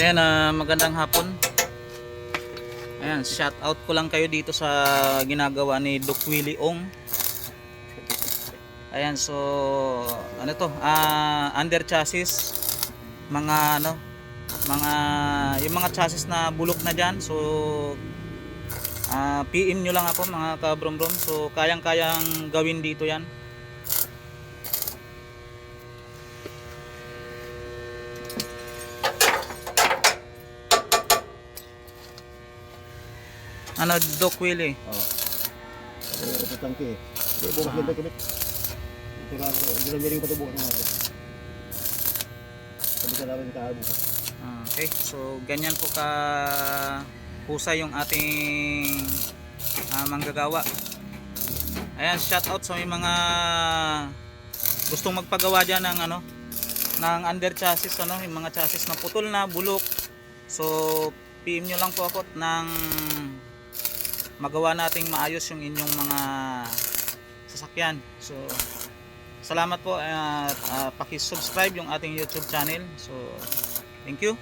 Ayan, magandang hapon. Ayan, shout out ko lang kayo dito sa ginagawa ni Doc Willie Ong. Ayan, so ano to? Under chassis, mga ano, mga yung mga chassis na bulok na diyan. So PM nyo lang ako mga kabrom-brom. So kayang-kayang gawin dito 'yan. Ano, Doc Willie? Oh. Ito tangke. Ito bukas ganda kamit. Saka ginamiring pa ito bukas ng mga. Sabi sa namin kahal bukas. Okay, so ganyan po ka husay yung ating manggagawa. Ayan, shout out sa may mga gustong magpagawa diyan ng ano, ng under chassis, ano, yung mga chassis na putol na, bulok. So PM nyo lang po ako ng magawa nating maayos yung inyong mga sasakyan. So salamat po at paki-subscribe yung ating YouTube channel. So thank you.